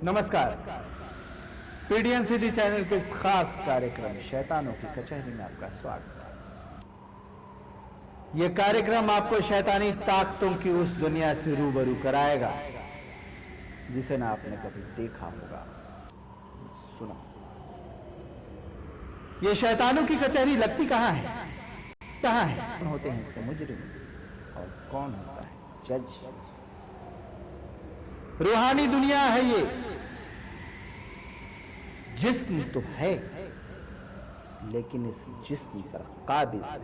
नमस्कार। PDN city channel के इस खास कार्यक्रम शैतानों की कचहरी में आपका स्वागत है। यह कार्यक्रम आपको शैतानी ताकतों की उस दुनिया से रूबरू कराएगा जिसे ना आपने कभी देखा होगा, सुना। यह शैतानों की कचहरी लगती कहां है? कहां है? कौन होते हैं इसके मुजरिम और कौन होता है जज? रूहानी दुनिया है ये। जिस्म तो है, लेकिन इस जिस्म पर काबिज है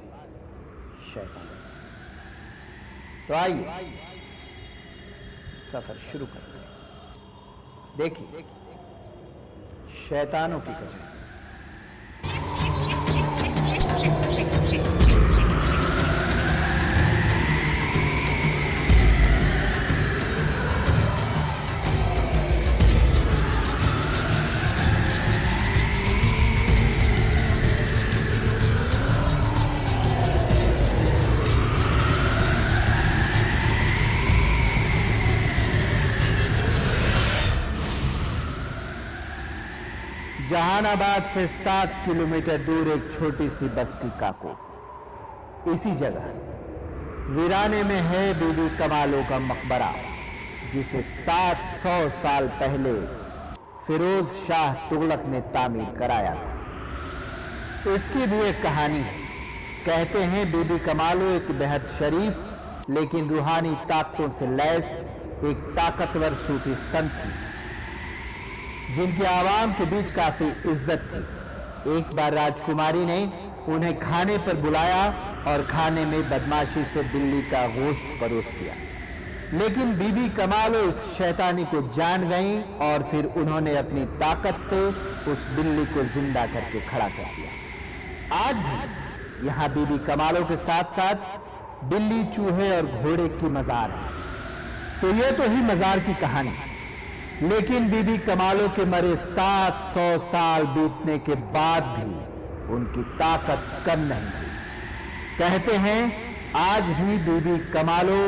शैतान। तो आइए सफर शुरू करते हैं। देखिए शैतानों की कचहरी। जहानाबाद से 7 किलोमीटर दूर एक छोटी सी बस्ती काको, इसी जगह वीराने में है बीबी कमालों का मकबरा, जिसे 700 साल पहले फिरोज शाह तुगलक ने तामीर कराया था। इसकी भी एक कहानी है। कहते हैं बीबी कमालो एक बेहद शरीफ लेकिन रूहानी ताकतों से लैस एक ताकतवर सूफी संत थी, जिनकी आवाम के बीच काफी इज्जत थी। एक बार राजकुमारी ने उन्हें खाने पर बुलाया और खाने में बदमाशी से बिल्ली का गोश्त परोस दिया, लेकिन बीबी कमालो इस शैतानी को जान गईं और फिर उन्होंने अपनी ताकत से उस बिल्ली को जिंदा करके खड़ा कर दिया। आज भी यहाँ बीबी कमालो के साथ साथ बिल्ली, चूहे और घोड़े की मजार है। तो ये तो ही मजार की कहानी, लेकिन बीबी कमालों के मरे 700 साल बीतने के बाद भी उनकी ताकत कम नहीं हुई। कहते हैं आज भी बीबी कमालो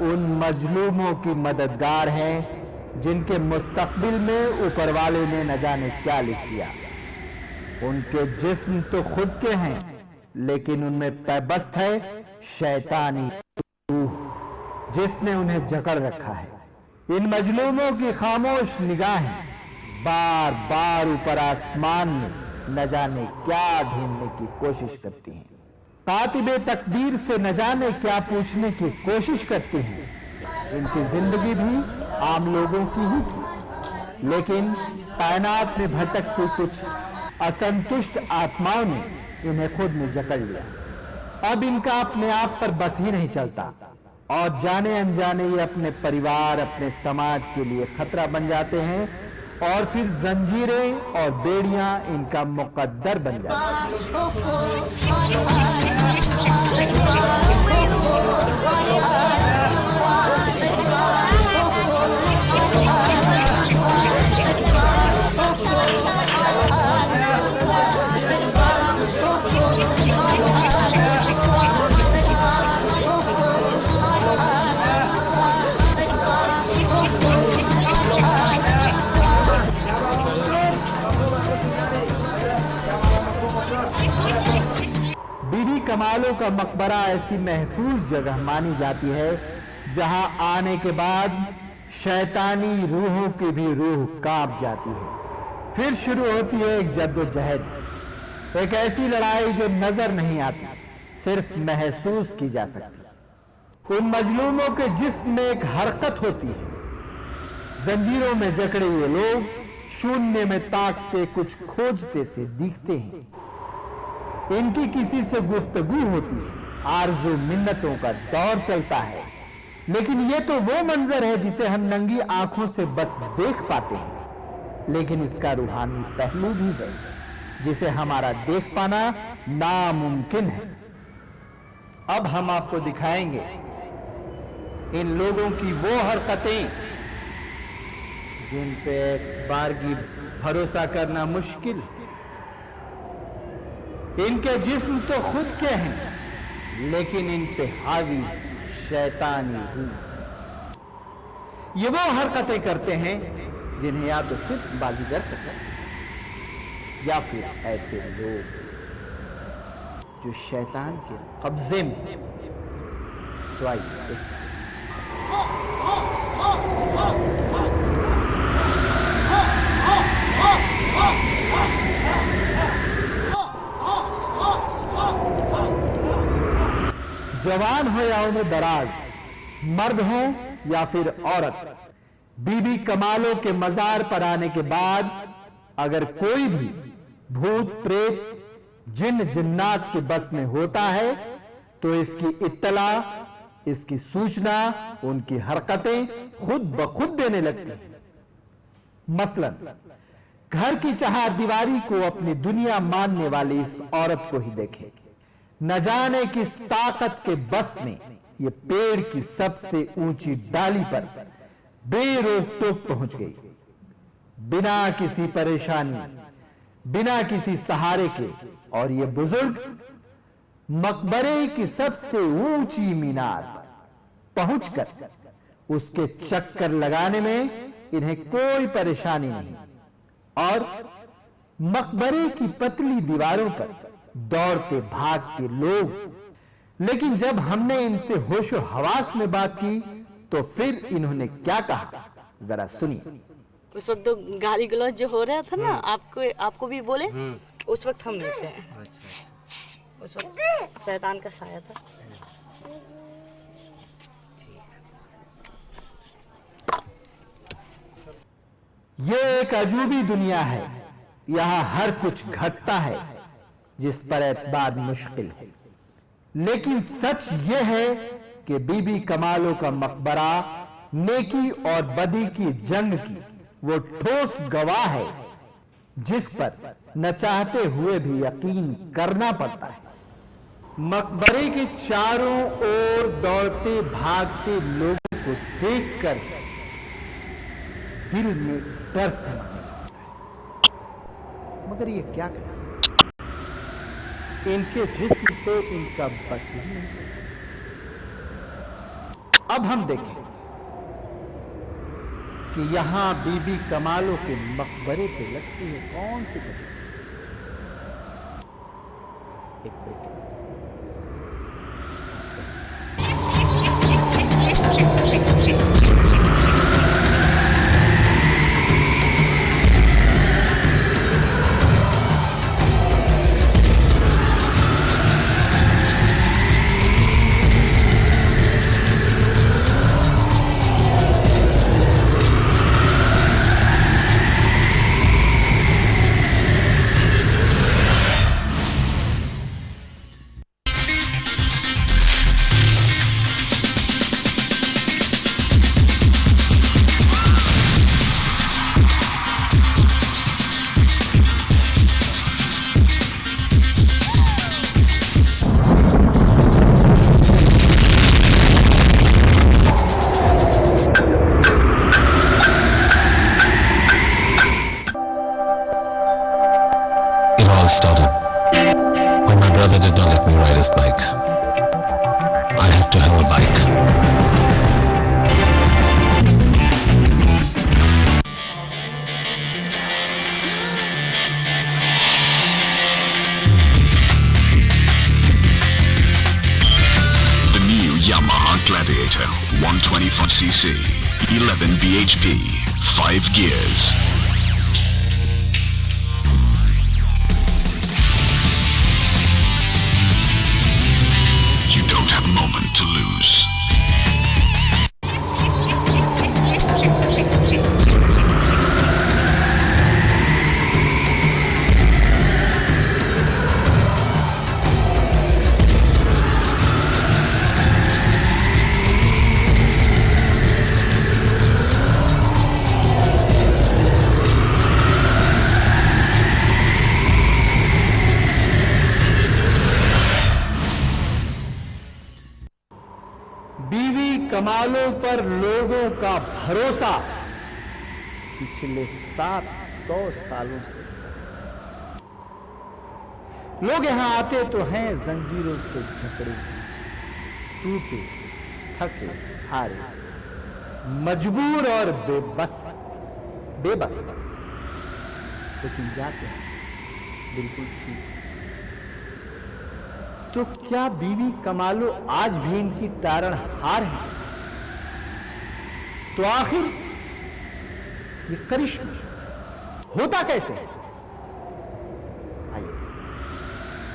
उन मजलूमों की मददगार हैं जिनके मुस्तकबिल में ऊपर वाले ने न जाने क्या लिख दिया। उनके जिस्म तो खुद के हैं, लेकिन उनमें पैबस्त है शैतानी रूह, जिसने उन्हें जकड़ रखा है। इन मजलूमों की खामोश निगाहें बार बार ऊपर आसमान में न जाने क्या ढूंढने की कोशिश करती हैं। कातिबे तकदीर से न जाने क्या पूछने की कोशिश करती हैं। इनकी जिंदगी भी आम लोगों की ही थी, लेकिन कायनात में भटकती कुछ असंतुष्ट आत्माओं ने इन्हें खुद में जकड़ लिया। अब इनका अपने आप पर बस ही नहीं चलता और जाने अनजाने ये अपने परिवार, अपने समाज के लिए खतरा बन जाते हैं और फिर जंजीरें और बेड़ियां इनका मुकद्दर बन जाती कमालों का मकबरा ऐसी महफूज जगह मानी जाती है जहां आने के बाद शैतानी रूहों की भी रूह कांप जाती है। फिर शुरू होती है एक जद्दोजहद, एक ऐसी लड़ाई जो नजर नहीं आती, सिर्फ महसूस की जा सकती। उन मजलूमों के जिस्म में एक हरकत होती है। जंजीरों में जकड़े हुए लोग शून्य में ताकते कुछ खोजते से दिखते हैं। इनकी किसी से गुफ्तगू होती है, आरज़ू मिन्नतों का दौर चलता है, लेकिन ये तो वो मंजर है जिसे हम नंगी आंखों से बस देख पाते हैं। लेकिन इसका रूहानी पहलू भी है जिसे हमारा देख पाना नामुमकिन है। अब हम आपको दिखाएंगे इन लोगों की वो हरकतें जिन पे बारगी भरोसा करना मुश्किल। इनके जिस्म तो खुद के हैं, लेकिन इन पे हावी शैतानी रूह। ये वो हरकतें करते हैं जिन्हें या तो सिर्फ बाजीगर पसंद या फिर ऐसे लोग जो शैतान के कब्जे में। तो आइए देखते हैं। जवान हो या उम्र दराज, मर्द हो या फिर औरत, बीबी कमालों के मजार पर आने के बाद अगर कोई भी भूत प्रेत जिन जिन्नात के बस में होता है तो इसकी इत्तला, इसकी सूचना, उनकी हरकतें खुद ब खुद देने लगती हैं। मसलन घर की चहारदीवारी को अपनी दुनिया मानने वाली इस औरत को ही देखें। न जाने किस ताकत के बस में ये पेड़ की सबसे ऊंची डाली पर बेरोक टोक पहुंच गई, बिना किसी परेशानी, बिना किसी सहारे के। और ये बुजुर्ग मकबरे की सबसे ऊंची मीनार पर पहुंचकर उसके चक्कर लगाने में इन्हें कोई परेशानी नहीं, और मकबरे की पतली दीवारों पर दौड़ते भागते लोग। लेकिन जब हमने इनसे होशो हवास में बात की तो फिर इन्होंने क्या कहा, जरा सुनिए। उस वक्त तो गाली गलौज जो हो रहा था ना, आपको भी बोले, उस वक्त हम नहीं थे। अच्छा। उस वक्त शैतान का साया था। ये एक अजूबी दुनिया है, यहां हर कुछ घटता है जिस पर एतबार मुश्किल है। लेकिन सच यह है कि बीबी कमालों का मकबरा नेकी और बदी की जंग की वो ठोस गवाह है जिस पर न चाहते हुए भी यकीन करना पड़ता है। मकबरे के चारों ओर दौड़ते भागते लोगों को देखकर दिल में डर समाने लगता है। मगर ये क्या करें, इनके जिस्म तो इनका बस ही नहीं चलता। अब हम देखें कि यहां बीबी कमालों के मकबरे पे लगती है कौन सी घटना। एक break. Started when my brother did not let me ride his bike. I had to have a bike. The new Yamaha Gladiator 125cc, 11 bhp, 5 gears. Don't have a moment to lose. बीवी कमालों पर लोगों का भरोसा पिछले 700 सालों से। लोग यहां आते तो हैं जंजीरों से जकड़े, टूटे, थके, हारे, मजबूर और बेबस। बेबस, लेकिन जाते हैं बिल्कुल ठीक। तो क्या बीवी कमालो आज भी इनकी तारणहार है? तो आखिर ये करिश्मा होता कैसे? आइए,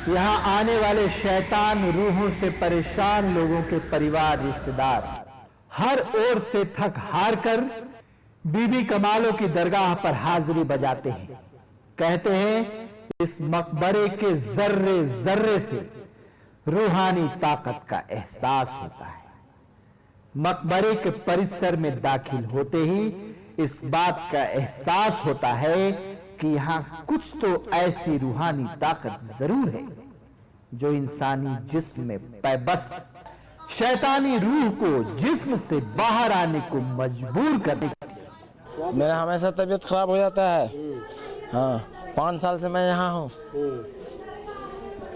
यहां आने वाले शैतान रूहों से परेशान लोगों के परिवार रिश्तेदार हर ओर से थक हार कर बीबी कमालों की दरगाह पर हाजिरी बजाते हैं। कहते हैं इस मकबरे के जर्रे जर्रे से रूहानी ताकत का एहसास होता है। मकबरे के परिसर में दाखिल होते ही इस बात का एहसास होता है कि यहां कुछ तो ऐसी रूहानी ताकत जरूर है जो इंसानी जिस्म में पैबस्त शैतानी रूह को जिस्म से बाहर आने को मजबूर कर देती है। मेरा हमेशा तबीयत खराब हो जाता है। हाँ, 5 साल से मैं यहाँ हूँ।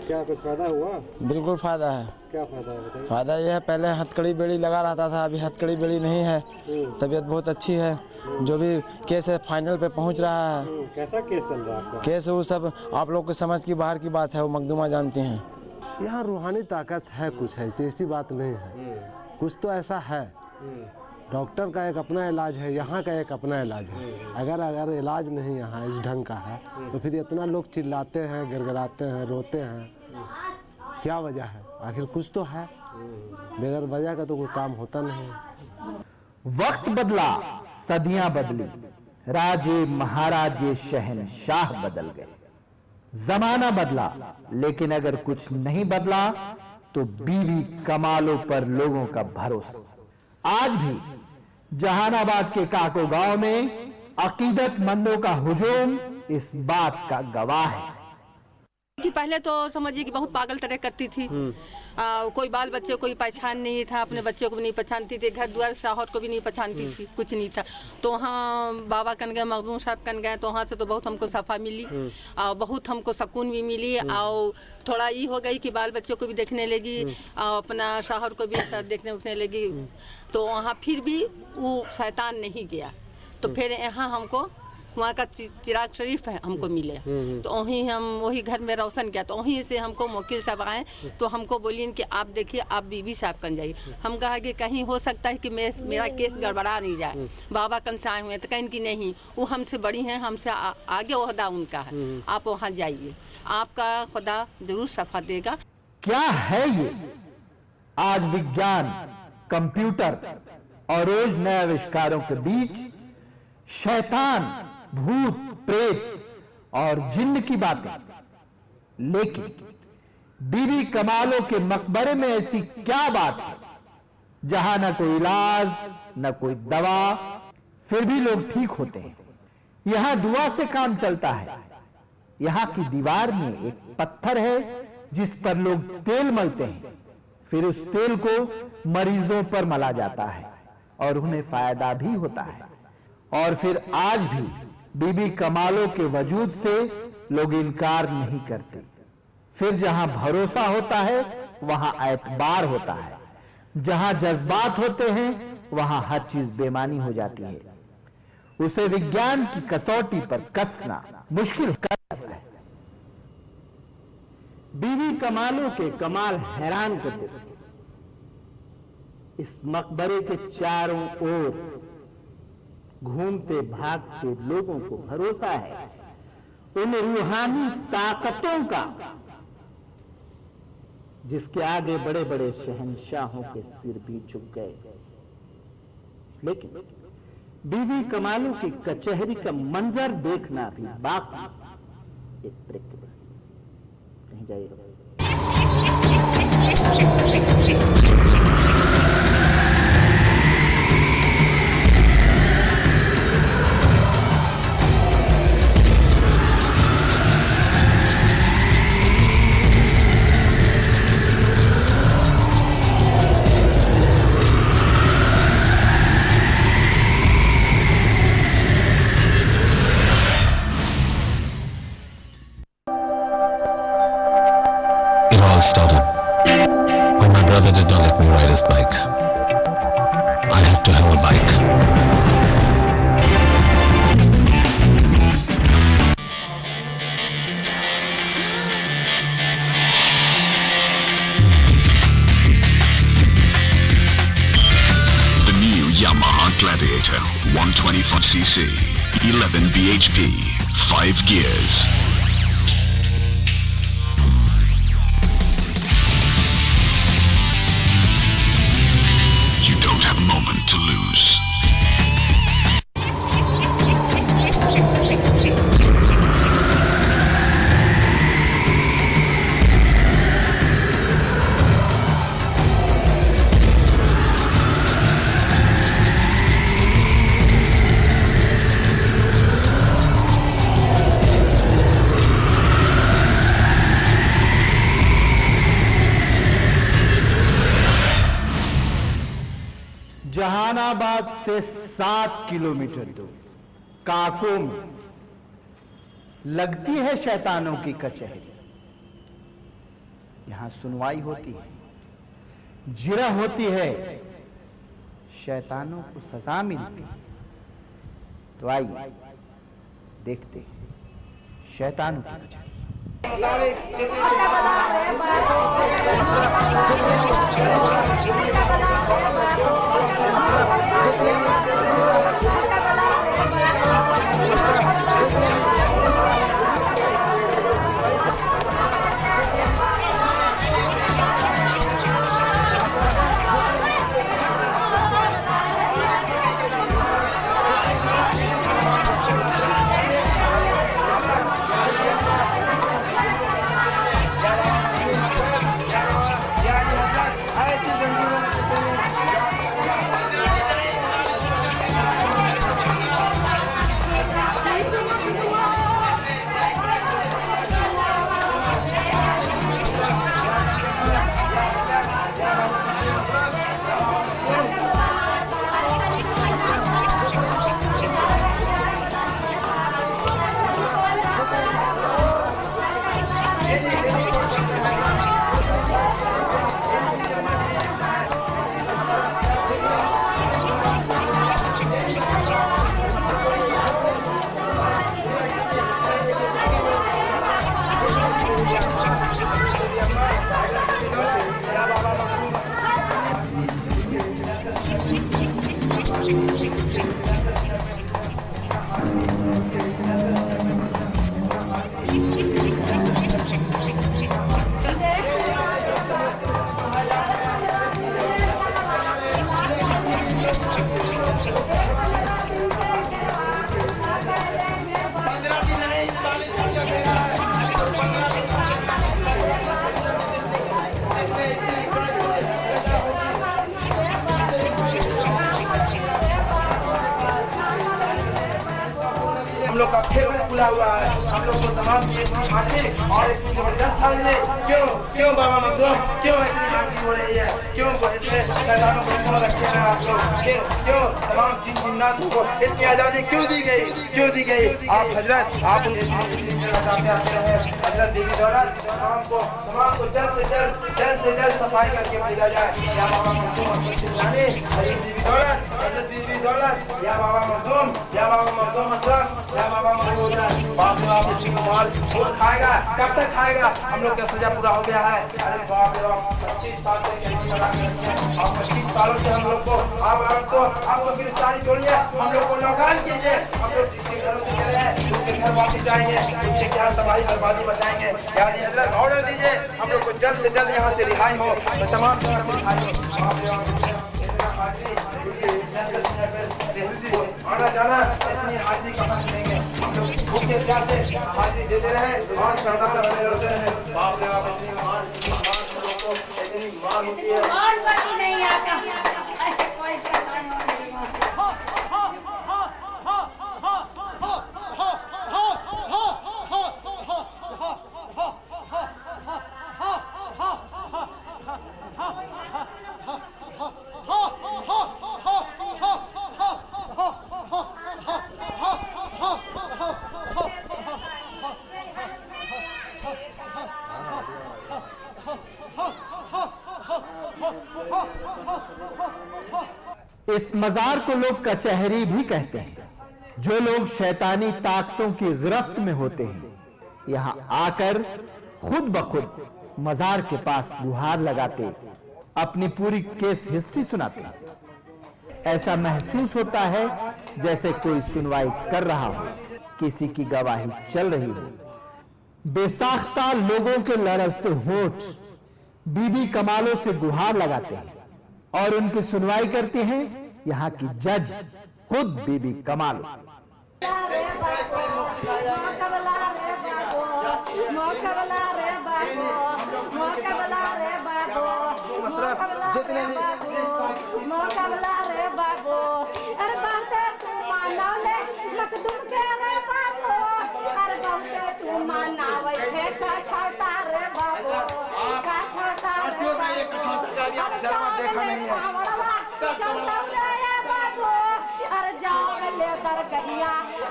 क्या कुछ फायदा हुआ? बिल्कुल फायदा है। क्या फायदा है बताइए? फायदा ये है, पहले हथकड़ी बेड़ी लगा रहता था, अभी हथकड़ी बेड़ी नहीं है। तबीयत बहुत अच्छी है। जो भी केस है फाइनल पे पहुँच रहा है। कैसा केस चल रहा है आपका? केस वो सब आप लोग को समझ की बाहर की बात है, वो मखदूमा जानती हैं। यहाँ रूहानी ताकत है, कुछ ऐसी बात नहीं है। कुछ तो ऐसा है। डॉक्टर का एक अपना इलाज है, यहाँ का एक अपना इलाज है। अगर इलाज नहीं यहाँ इस ढंग का है तो फिर इतना लोग चिल्लाते हैं, गिड़गिड़ाते हैं, रोते हैं। क्या वजह है? आखिर कुछ तो है। बगैर वजह का तो कोई काम होता नहीं। वक्त बदला, सदियां बदली, राजे महाराजे शहनशाह बदल गए, जमाना बदला, लेकिन अगर कुछ नहीं बदला तो बीवी कमालों पर लोगों का भरोसा। आज भी जहानाबाद के काको गांव में अकीदतमंदों का हुजूम इस बात का गवाह है कि पहले तो समझिए कि बहुत पागल तरह करती थी। कोई बाल बच्चे कोई पहचान नहीं था, अपने बच्चों को भी नहीं पहचानती थी, घर द्वार शौहर को भी नहीं पहचानती थी, कुछ नहीं था। तो वहाँ बाबा कन गए, मखदूम साहब कन गए, तो वहाँ से तो बहुत हमको सफा मिली और बहुत हमको सुकून भी मिली। और थोड़ा ये हो गई कि बाल बच्चों को भी देखने लगी और अपना शौहर को भी देखने उठने लगी। तो वहाँ फिर भी वो शैतान नहीं गया। तो फिर यहाँ हमको वहाँ का चिराग शरीफ है हमको मिले। तो वहीं हम वही घर में रोशन किया। तो वहीं से हमको वकील साहब आए तो हमको बोलिए कि आप देखिए आप बीबी साहब कन जाइए। हम कहा कि कहीं हो सकता है कि मेरा केस गड़बड़ा नहीं जाए। बाबा कन से आए हुए तो कहीं कि नहीं, वो हमसे बड़ी हैं, हमसे आगे ओहदा उनका है, आप वहाँ जाइए, आपका खुदा जरूर सफा देगा। क्या है ये? आज विज्ञान, कंप्यूटर और रोज नए आविष्कारों के बीच शैतान, भूत, प्रेत और जिन्न की बातें। लेकिन बीबी कमालों के मकबरे में ऐसी क्या बात है जहां न कोई इलाज न कोई दवा, फिर भी लोग ठीक होते हैं? यहां दुआ से काम चलता है। यहां की दीवार में एक पत्थर है जिस पर लोग तेल मलते हैं, फिर उस तेल को मरीजों पर मला जाता है और उन्हें फायदा भी होता है। और फिर आज भी बीबी कमालों के वजूद से लोग इनकार नहीं करते। फिर जहां भरोसा होता है वहां एतबार होता है। जहां जज्बात होते हैं वहां हर चीज बेमानी हो जाती है। उसे विज्ञान की कसौटी पर कसना मुश्किल कर जाता है। बीवी कमालों के कमाल हैरान कर देते हैं। इस मकबरे के चारों ओर घूमते भागते लोगों को भरोसा है उन रूहानी ताकतों का जिसके आगे बड़े बड़े शहंशाहों के सिर भी झुक गए। लेकिन बीवी कमालों की कचहरी का मंजर देखना भी बाकी एक ट्रिक है। कहीं जाइएगा। It all started when my brother did not let me ride his bike. I had to have a bike. Gladiator 125cc, 11 bhp, 5 gears. You don't have a moment to lose. Jehanabad से 7 kilometre दूर काको में लगती है शैतानों की कचहरी। यहां सुनवाई होती है, जिरह होती है, शैतानों को सजा मिलती है। तो आइए देखते हैं शैतानों की कचहरी। हम लोग का फेवरेट खुला हुआ है। हम लोग को तमाम हाथी और एक जबरदस्त हाजिर। क्यों क्यों बाबा मखदूम, क्यों इतनी हाथी हो रही है? क्यों इतने शैतानों को क्यों रखे हैं आप लोग? क्यों तमाम जिन जिन्नातों को इतनी आज़ादी क्यों दी गई? क्यों दी गई? आप हजरत आप हजरत बीबी दौलत तमाम को जल्द से जल्द सफाई करके भेजा जाए। या बाबा मखदूम बीबी दौलत, हजरत बीबी दौलत, या बाबा मखदूम, या बाबा मखदूम असलम, या बाबा मखदूम बाप रे बाप माल वो खाएगा, कब तक खाएगा? हम लोग का सजा पूरा हो गया है। अरे बाप रे बाप 25 साल से और 25 सालों से हम लोग को आपको गिरफ्तारी छोड़िए, हम लोग को लौटान कीजिए। हम लोग जिसके घरों से चले हैं उसके घर वापस जाएंगे, उसके क्या तबाही बर्बादी बचाएंगे। यानी हजरत ऑर्डर दीजिए हम लोग को जल्द से जल्द यहाँ से रिहाई हो, तमाम जगह से रिहाई हो। आना जाना इतनी हाजिरी कहाँ से देंगे? हम लोग भूखे प्यासे हाजिरी देते रहे और सरदार बने रहते हैं। बाप रे बाप इतनी मार होती है। नहीं आता इस मजार को लोग कचहरी भी कहते हैं। जो लोग शैतानी ताकतों की गिरफ्त में होते हैं यहां आकर खुद ब खुद मजार के पास गुहार लगाते, अपनी पूरी केस हिस्ट्री सुनाते। ऐसा महसूस होता है जैसे कोई सुनवाई कर रहा हो, किसी की गवाही चल रही हो। बेसाख्ता लोगों के लरजते होठ बीबी कमालों से गुहार लगाते हैं और उनकी सुनवाई करती हैं यहाँ की जज खुद बीबी कमाल।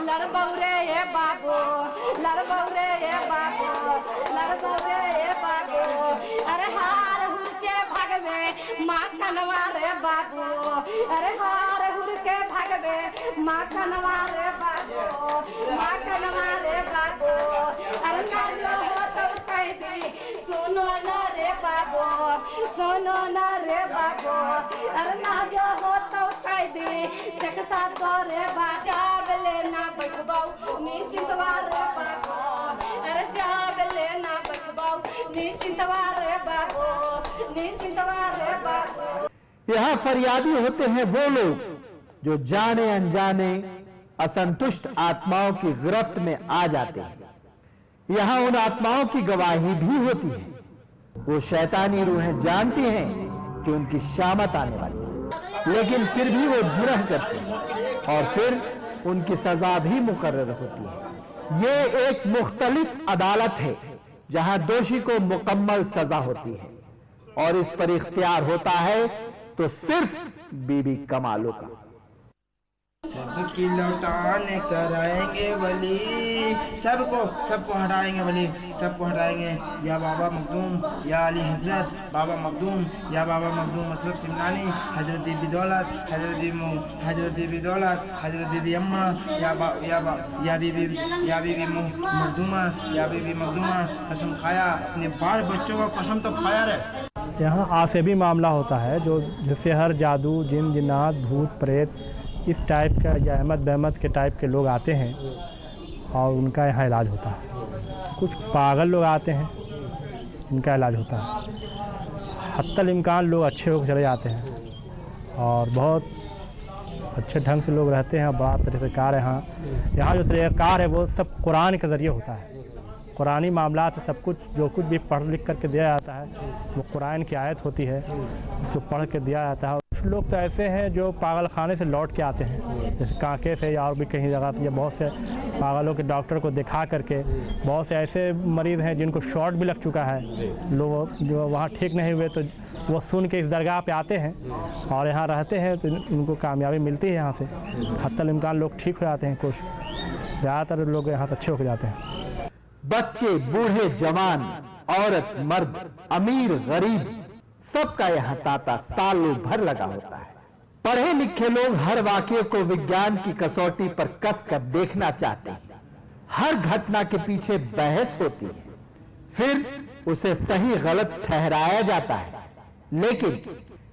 लड़बौरे ये बाबू, लड़बौरे ये बाबू, लड़बौरे ये बाबू, अरे हार हुर के भाग में माँ कनवा रे बाबू, अरे हार हुर के भाग में माँ कनवा रे बाबू, माँ कनवा रे बाबू, अरे ना जो हो तो कह दी सुनो न रे बाबू, सुनो न रे बाबू, अरे ना जो हो तो कह दी सकसा तो रे बाजा लेना बचबाऊ नी चिंतवा रे बाबू, अरे जाग लेना बचबाऊ नी चिंतवा रे बाबू, नी चिंतवा रे बाबू। यहाँ फरियादी होते हैं वो लोग जो जाने अनजाने असंतुष्ट आत्माओं की गिरफ्त में आ जाते हैं। यहाँ उन आत्माओं की गवाही भी होती है। वो शैतानी रूहें जानती हैं कि उनकी शामत आने वाली है, लेकिन फिर भी वो जुर्म करती हैं और फिर उनकी सजा भी मुकर्रर होती है। ये एक मुख्तलिफ अदालत है जहां दोषी को मुकम्मल सजा होती है और इस पर इख्तियार होता है तो सिर्फ बीबी कमालों का। की लौटाने कराएंगे वली, सबको हटाएंगे वली, सबको हटाएंगे। या बाबा मखदूम या अली हजरत बाबा मखदूम या बाबा मखदूम मसरफ सिमनानी, हजरत बीबी दौलत, हजरत बीबी दौलत, हजरत बीबी अम्मा या बीबी मखदूमा कसम खाया, अपने बाल बच्चों का कसम तो खाया रहे। यहाँ आसेबी मामला होता है जो सेहर, जादू, जिन जिन्नात, भूत प्रेत इस टाइप का या अहमद बहमद के टाइप के लोग आते हैं और उनका यहाँ इलाज होता है। कुछ पागल लोग आते हैं, इनका इलाज होता है। हत्तल इम्कान लोग अच्छे होकर चले जाते हैं और बहुत अच्छे ढंग से लोग रहते हैं। बड़ा तरीक़ाकार है यहाँ जो तरीक़ाकार है वो सब कुरान के ज़रिए होता है। कुरानी मामला से सब कुछ जो कुछ भी पढ़ लिख करके दिया जाता है वो कुरान की आयत होती है, उसको पढ़ के दिया जाता है। कुछ लोग तो ऐसे हैं जो पागल खाने से लौट के आते हैं, जैसे कांके से या और भी कहीं जगह से। बहुत से पागलों के डॉक्टर को दिखा करके बहुत से ऐसे मरीज़ हैं जिनको शॉट भी लग चुका है, लोग जो वहाँ ठीक नहीं हुए तो वो सुन के इस दरगाह पे आते हैं और यहाँ रहते हैं तो उनको कामयाबी मिलती है। यहाँ से हत्तल इम्कान लोग ठीक हो जाते हैं, कुछ ज़्यादातर लोग यहाँ से अच्छे हो जाते हैं। बच्चे, बूढ़े, जवान, औरत, मर्द, अमीर, गरीब, सबका यहाँ तांता सालों भर लगा होता है। पढ़े लिखे लोग हर वाकये को विज्ञान की कसौटी पर कस कर देखना चाहते हैं। हर घटना के पीछे बहस होती है, फिर उसे सही गलत ठहराया जाता है। लेकिन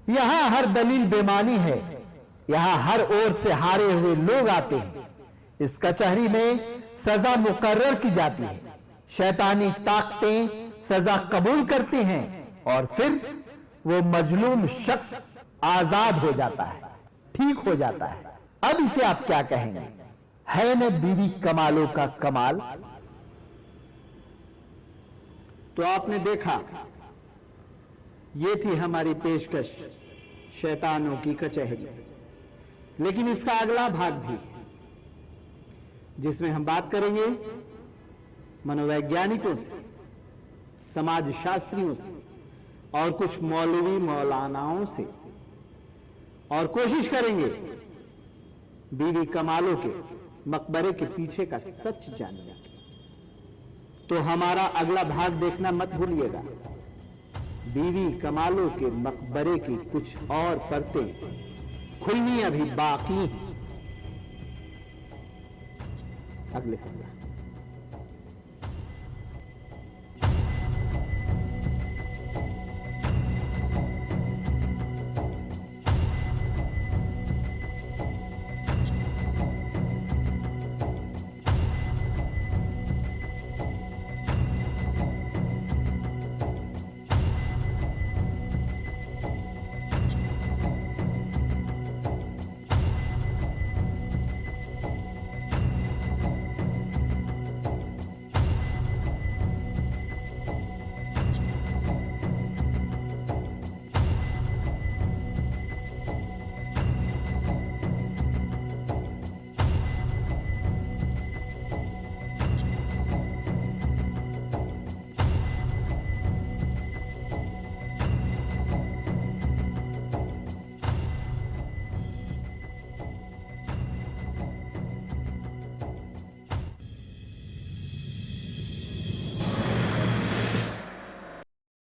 यहाँ हर दलील बेमानी है। यहाँ हर ओर से हारे हुए लोग आते हैं। इस कचहरी में सजा मुकर्रर की जाती है। शैतानी ताकतें सजा कबूल करती हैं और फिर वो मजलूम शख्स आजाद हो जाता है, ठीक हो जाता है। अब इसे आप क्या कहेंगे? है न बीवी कमालों का कमाल? तो आपने देखा, ये थी हमारी पेशकश शैतानों की कचहरी। लेकिन इसका अगला भाग भी है जिसमें हम बात करेंगे मनोवैज्ञानिकों से, समाज शास्त्रियों से और कुछ मौलवी मौलानाओं से, और कोशिश करेंगे बीवी कमालों के मकबरे के पीछे का सच जानने की। तो हमारा अगला भाग देखना मत भूलिएगा। बीवी कमालों के मकबरे की कुछ और परतें खुलनी अभी बाकी हैं। अगले सप्ताह।